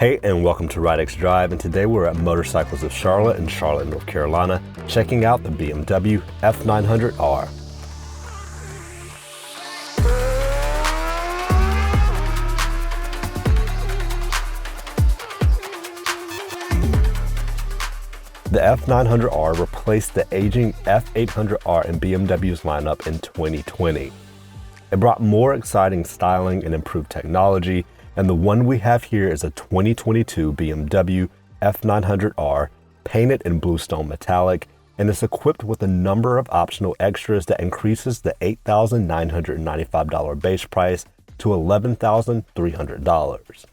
Hey, and welcome to Ridexdrive, and today we're at Motorcycles of Charlotte in Charlotte, North Carolina, checking out the Bmw F900R. The F900R replaced the aging F800R in BMW's lineup in 2020. It brought more exciting styling and improved technology, and the one we have here is a 2022 BMW F900R painted in bluestone metallic, and is equipped with a number of optional extras that increases the $8,995 base price to $11,300.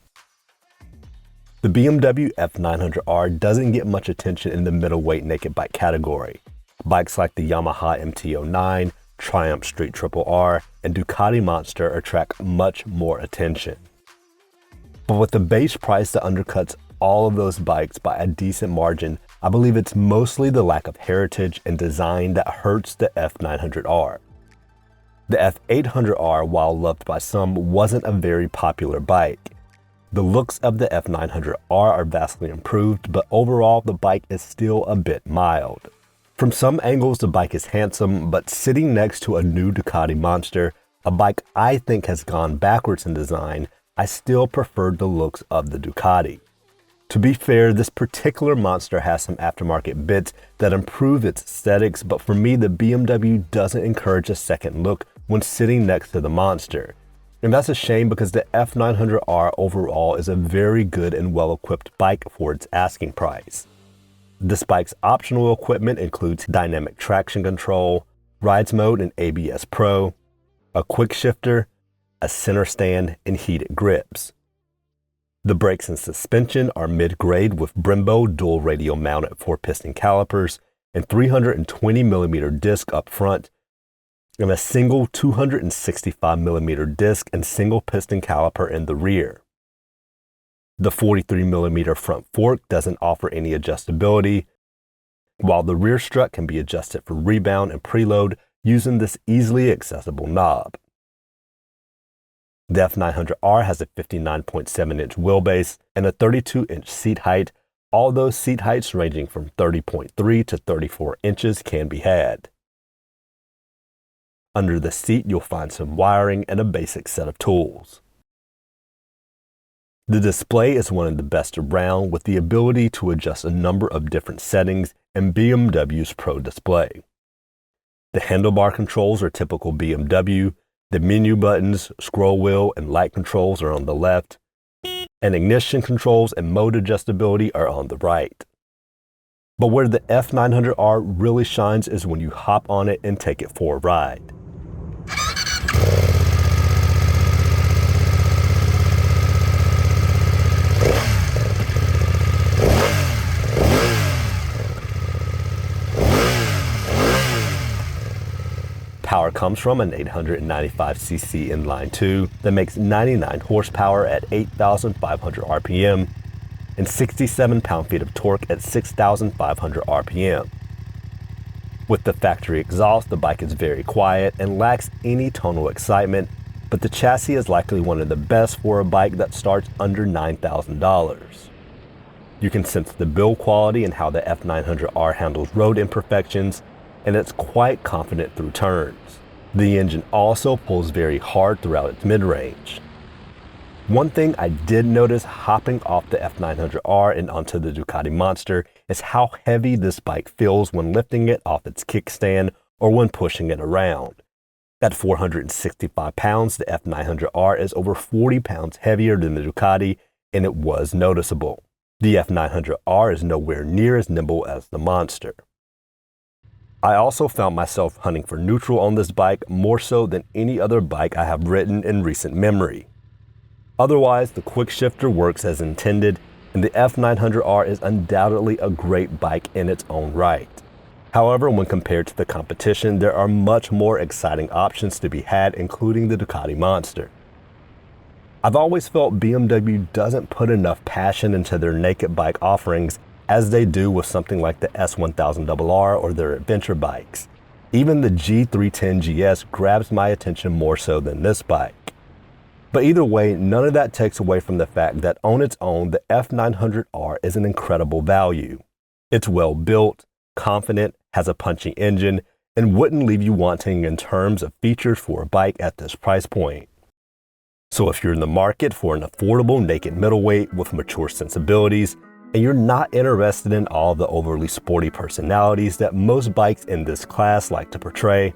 The BMW F900R doesn't get much attention in the middleweight naked bike category. Bikes like the Yamaha MT-09, Triumph Street Triple R, and Ducati Monster attract much more attention. But with the base price that undercuts all of those bikes by a decent margin, I believe it's mostly the lack of heritage and design that hurts the F900R. The F800R, while loved by some, wasn't a very popular bike. The looks of the F900R are vastly improved, but overall the bike is still a bit mild. From some angles the bike is handsome, but sitting next to a new Ducati Monster, a bike I think has gone backwards in design, I still preferred the looks of the Ducati. To be fair, this particular Monster has some aftermarket bits that improve its aesthetics, but for me the BMW doesn't encourage a second look when sitting next to the Monster. And that's a shame because the F900R overall is a very good and well-equipped bike for its asking price. This bike's optional equipment includes dynamic traction control, rides mode and ABS Pro, a quick shifter, a center stand, and heated grips. The brakes and suspension are mid-grade with Brembo dual radial mounted 4-piston calipers and 320mm disc up front, and a single 265mm disc and single piston caliper in the rear. The 43mm front fork doesn't offer any adjustability, while the rear strut can be adjusted for rebound and preload using this easily accessible knob. The F900R has a 59.7-inch wheelbase and a 32-inch seat height, although seat heights ranging from 30.3 to 34 inches can be had. Under the seat you'll find some wiring and a basic set of tools. The display is one of the best around, with the ability to adjust a number of different settings in BMW's Pro Display. The handlebar controls are typical BMW, the menu buttons, scroll wheel, and light controls are on the left, and ignition controls and mode adjustability are on the right. But where the F900R really shines is when you hop on it and take it for a ride. Power comes from an 895cc inline 2 that makes 99 horsepower at 8,500 RPM and 67 pound-feet of torque at 6,500 RPM. With the factory exhaust, the bike is very quiet and lacks any tonal excitement, but the chassis is likely one of the best for a bike that starts under $9,000. You can sense the build quality and how the F900R handles road imperfections, and it's quite confident through turns. The engine also pulls very hard throughout its mid-range. One thing I did notice hopping off the F900R and onto the Ducati Monster is how heavy this bike feels when lifting it off its kickstand or when pushing it around. At 465 pounds, the F900R is over 40 pounds heavier than the Ducati, and it was noticeable. The F900R is nowhere near as nimble as the Monster. I also found myself hunting for neutral on this bike more so than any other bike I have ridden in recent memory. Otherwise, the quick shifter works as intended, and the F900R is undoubtedly a great bike in its own right. However, when compared to the competition, there are much more exciting options to be had, including the Ducati Monster. I've always felt BMW doesn't put enough passion into their naked bike offerings as they do with something like the S1000RR or their adventure bikes. Even the G310 GS grabs my attention more so than this bike. But either way, none of that takes away from the fact that on its own, the F900R is an incredible value. It's well built, confident, has a punching engine, and wouldn't leave you wanting in terms of features for a bike at this price point. So if you're in the market for an affordable naked middleweight with mature sensibilities, and you're not interested in all the overly sporty personalities that most bikes in this class like to portray,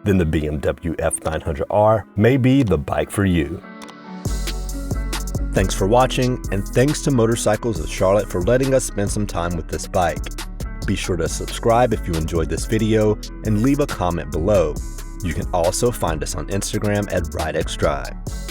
then the BMW F900R may be the bike for you. Thanks for watching, and thanks to Motorcycles of Charlotte for letting us spend some time with this bike. Be sure to subscribe if you enjoyed this video and leave a comment below. You can also find us on Instagram at Ridexdrive.